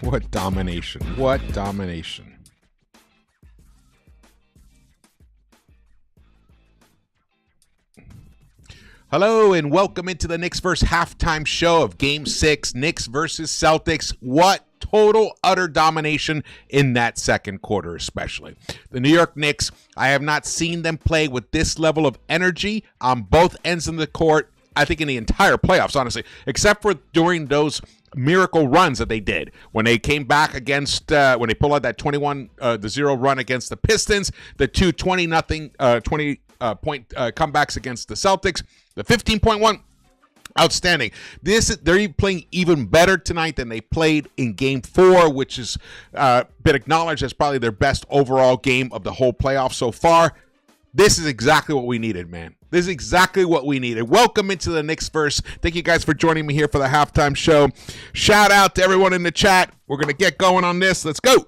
What domination. What domination. Hello and welcome into the Knicks-Verse halftime show of Game 6, Knicks versus Celtics. What total, utter domination in that second quarter especially. The New York Knicks, I have not seen them play with this level of energy on both ends of the court, I think in the entire playoffs, honestly, except for during those miracle runs that they did when they came back against when they pulled out that 21-0 run against the Pistons, the two 20 point comebacks against the Celtics, the 15-point outstanding. They're playing even better tonight than they played in Game 4, which has been acknowledged as probably their best overall game of the whole playoff so far. This is exactly what we needed, man. This is exactly what we needed. Welcome into the Knicks-Verse. Thank you guys for joining me here for the halftime show. Shout out to everyone in the chat. We're going to get going on this. Let's go.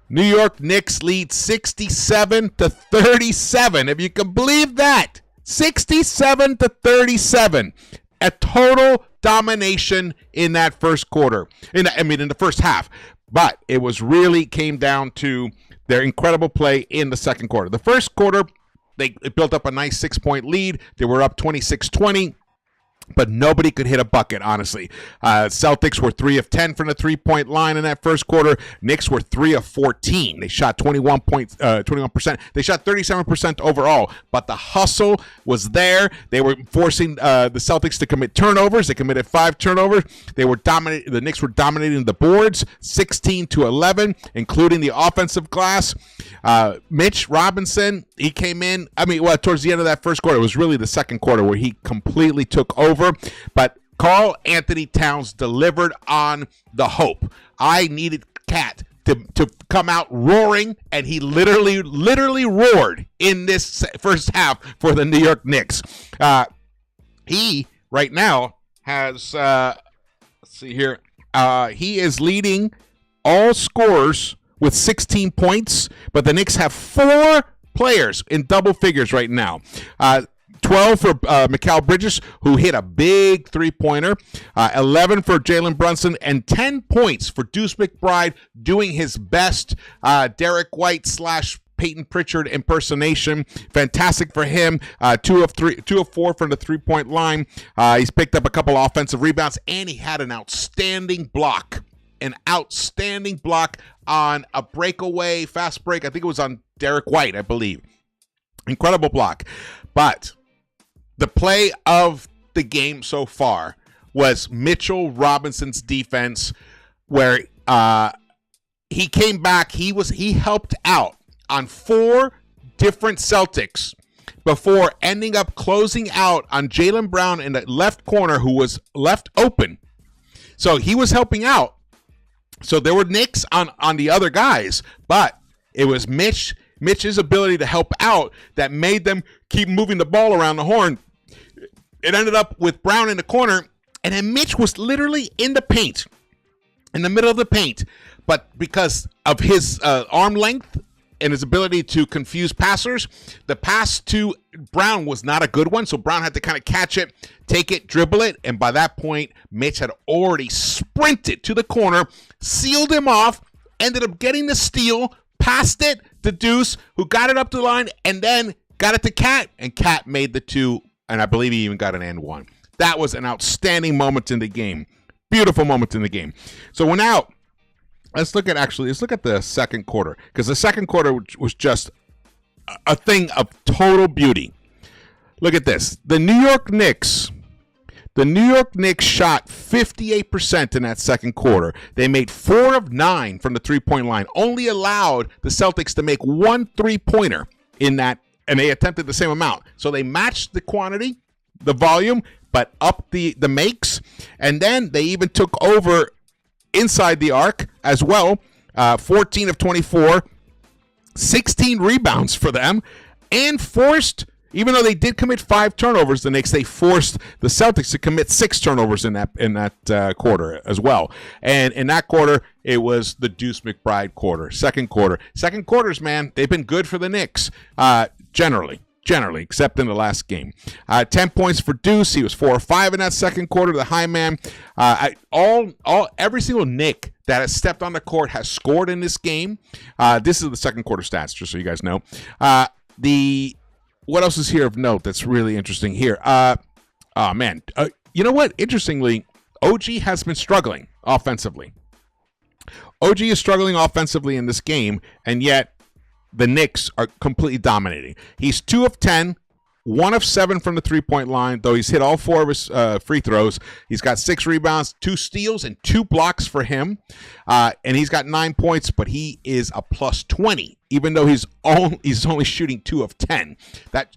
New York Knicks lead 67-37. If you can believe that. 67-37. A total domination in that first quarter. In the first half. But it was really came down to their incredible play in the second quarter. The first quarter, they built up a nice 6-point lead. They were up 26-20. But nobody could hit a bucket, honestly. Celtics were 3 of 10 from the three-point line in that first quarter. Knicks were 3 of 14. They shot 21%. They shot 37% overall. But the hustle was there. They were forcing the Celtics to commit turnovers. They committed 5 turnovers. The Knicks were dominating the boards, 16-11, including the offensive glass. Mitch Robinson, he came in. Towards the end of that first quarter, it was really the second quarter where he completely took over. But Karl Anthony Towns delivered on the hope. I needed Cat to come out roaring, and he literally roared in this first half for the New York Knicks. He right now has let's see here. He is leading all scorers with 16 points, but the Knicks have 4 players in double figures right now. 12 for Mikal Bridges, who hit a big three-pointer. 11 for Jalen Brunson, and 10 points for Deuce McBride, doing his best Derek White / Peyton Pritchard impersonation. Fantastic for him. 2 of 4 from the three-point line. He's picked up a couple offensive rebounds, and he had an outstanding block. An outstanding block on a breakaway, fast break. I think it was on Derek White, I believe. Incredible block. But the play of the game so far was Mitchell Robinson's defense, where he came back. He helped out on 4 different Celtics before ending up closing out on Jaylen Brown in the left corner, who was left open. So he was helping out. So there were Knicks on the other guys, but it was Mitch's ability to help out that made them keep moving the ball around the horn. It ended up with Brown in the corner, and then Mitch was literally in the paint, in the middle of the paint. But because of his arm length and his ability to confuse passers, the pass to Brown was not a good one. So Brown had to kind of catch it, take it, dribble it. And by that point, Mitch had already sprinted to the corner, sealed him off, ended up getting the steal, passed it to Deuce, who got it up the line, and then got it to Cat, and Cat made the 2, and I believe he even got an and 1. That was an outstanding moment in the game. Beautiful moment in the game. So we're now, let's look at the second quarter, because the second quarter was just a thing of total beauty. Look at this. The New York Knicks shot 58% in that second quarter. They made 4 of 9 from the three-point line. Only allowed the Celtics to make 1 three-pointer in that, and they attempted the same amount. So they matched the quantity, the volume, but up the makes. And then they even took over inside the arc as well. 14 of 24, 16 rebounds for them, and forced, even though they did commit 5 turnovers, the Knicks, they forced the Celtics to commit 6 turnovers in that quarter as well. And in that quarter, it was the Deuce McBride quarter. Second quarters, man, they've been good for the Knicks generally. generally, except in the last game. 10 points for Deuce. He was 4 or 5 in that second quarter. The high man. Every single Knick that has stepped on the court has scored in this game. This is the second quarter stats, just so you guys know. What else is here of note that's really interesting here? You know what? Interestingly, OG has been struggling offensively. OG is struggling offensively in this game, and yet the Knicks are completely dominating. He's 2 of 10, 1 of 7 from the three-point line, though he's hit all 4 of his free throws. He's got 6 rebounds, 2 steals, and 2 blocks for him. And he's got 9 points, but he is a plus 20, even though he's only shooting 2 of 10. That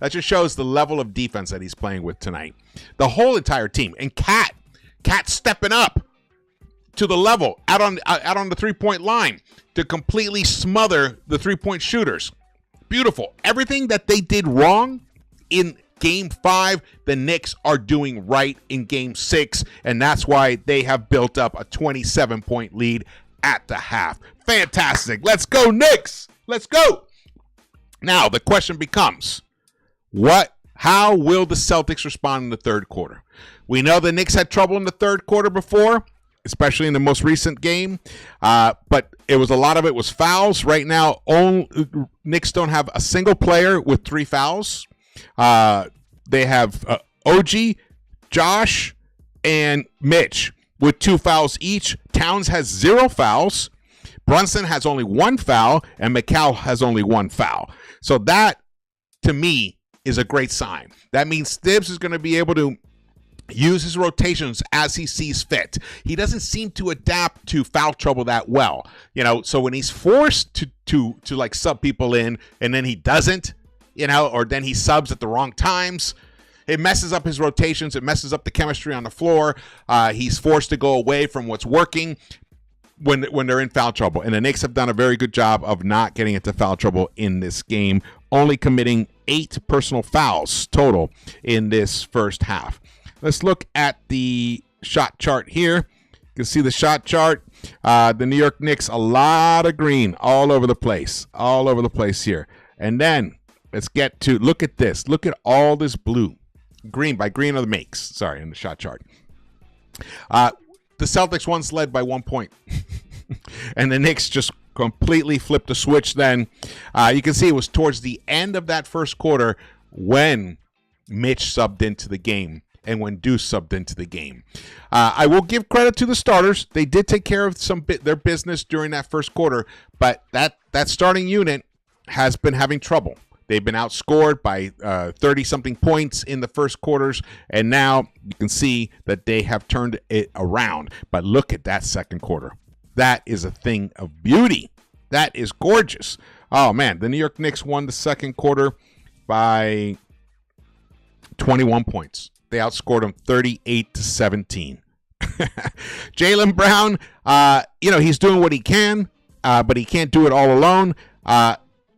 just shows the level of defense that he's playing with tonight. The whole entire team. And Cat stepping up to the level out on the three-point line to completely smother the three-point shooters. Beautiful. Everything that they did wrong in Game 5, the Knicks are doing right in Game 6, and that's why they have built up a 27-point lead at the half. Fantastic. Let's go, Knicks. Let's go. Now, the question becomes, how will the Celtics respond in the third quarter? We know the Knicks had trouble in the third quarter before, especially in the most recent game. But a lot of it was fouls. Right now, Knicks don't have a single player with 3 fouls. They have OG, Josh, and Mitch with 2 fouls each. Towns has 0 fouls. Brunson has only 1 foul, and McCall has only 1 foul. So that, to me, is a great sign. That means Stibbs is going to be able to use his rotations as he sees fit. He doesn't seem to adapt to foul trouble that well, so when he's forced to like sub people in and then he doesn't, or then he subs at the wrong times, it messes up his rotations. It messes up the chemistry on the floor. He's forced to go away from what's working when they're in foul trouble. And the Knicks have done a very good job of not getting into foul trouble in this game, only committing 8 personal fouls total in this first half. Let's look at the shot chart here. You can see the shot chart. The New York Knicks, a lot of green all over the place here. And then let's get to, look at this. Look at all this blue. Green by green are the makes. Sorry, in the shot chart. The Celtics once led by 1 point. And the Knicks just completely flipped the switch then. You can see it was towards the end of that first quarter when Mitch subbed into the game and when Deuce subbed into the game. I will give credit to the starters. They did take care of their business during that first quarter, but that starting unit has been having trouble. They've been outscored by 30-something points in the first quarters, and now you can see that they have turned it around. But look at that second quarter. That is a thing of beauty. That is gorgeous. Oh, man, the New York Knicks won the second quarter by 21 points. They outscored them 38-17. Jaylen Brown, he's doing what he can, but he can't do it all alone.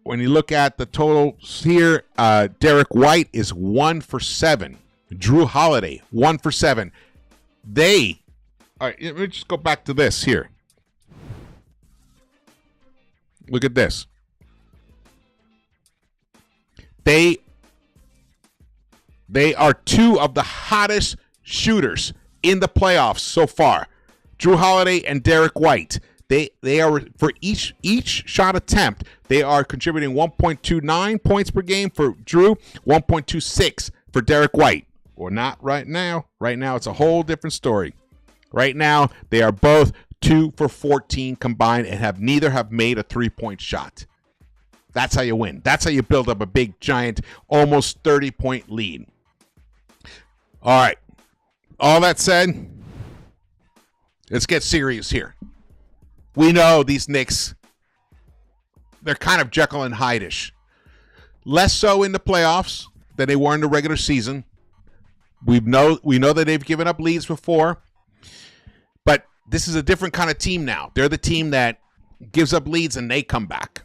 When you look at the totals here, Derek White is 1 for 7. Drew Holiday, 1 for 7. All right, let me just go back to this here. Look at this. They are 2 of the hottest shooters in the playoffs so far. Drew Holiday and Derek White. They are, for each shot attempt, they are contributing 1.29 points per game for Drew, 1.26 for Derek White. Or not right now. Right now, it's a whole different story. Right now, they are both 2 for 14 combined and neither have made a 3-point shot. That's how you win. That's how you build up a big, giant, almost 30-point lead. All right. All that said, let's get serious here. We know these Knicks, they're kind of Jekyll and Hyde-ish. Less so in the playoffs than they were in the regular season. We know that they've given up leads before, but this is a different kind of team now. They're the team that gives up leads and they come back.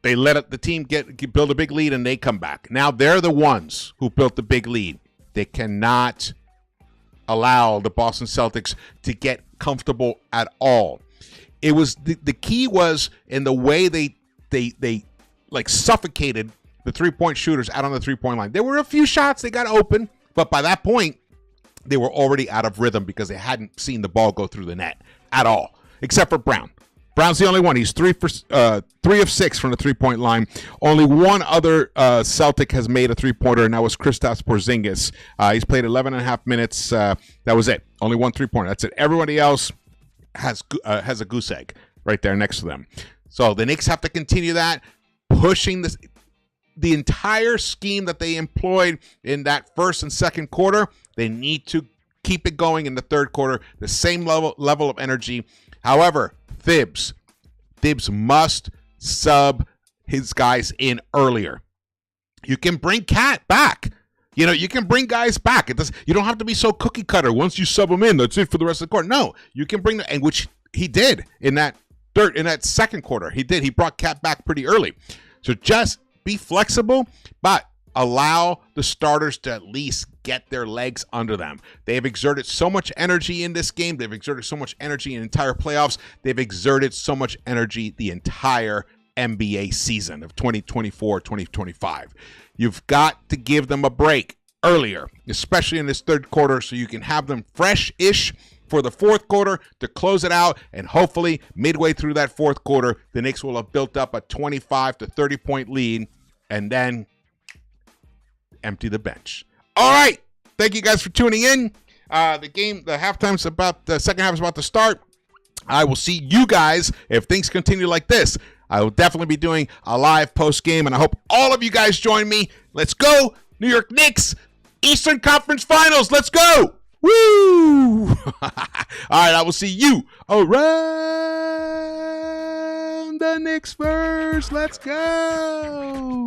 They let the team build a big lead and they come back. Now they're the ones who built the big lead. They cannot allow the Boston Celtics to get comfortable at all. It was the key was in the way they like suffocated the three-point shooters out on the three-point line. There were a few shots they got open, but by that point, they were already out of rhythm because they hadn't seen the ball go through the net at all, except for Brown. Brown's the only one. He's 3 of 6 from the three-point line. Only one other Celtic has made a three-pointer, and that was Kristaps Porzingis. He's played 11 and a half minutes. That was it. Only one three-pointer. That's it. Everybody else has a goose egg right there next to them. So the Knicks have to continue that, pushing the entire scheme that they employed in that first and second quarter. They need to keep it going in the third quarter, the same level of energy. However, Thibs must sub his guys in earlier. You can bring Cat back. You can bring guys back. You don't have to be so cookie cutter. Once you sub them in, that's it for the rest of the quarter. No, you can bring and which he did in that second quarter. He did. He brought Cat back pretty early. So just be flexible, but allow the starters to at least get their legs under them. They have exerted so much energy in this game. They've exerted so much energy in entire playoffs. They've exerted so much energy the entire NBA season of 2024-2025. You've got to give them a break earlier, especially in this third quarter, so you can have them fresh-ish for the fourth quarter to close it out, and hopefully midway through that fourth quarter, the Knicks will have built up a 25 to 30-point lead, and then empty the bench. All right. Thank you guys for tuning in. The second half is about to start. I will see you guys if things continue like this. I will definitely be doing a live post game, and I hope all of you guys join me. Let's go, New York Knicks, Eastern Conference Finals. Let's go. Woo! All right, I will see you around the Knicks-Verse. Let's go.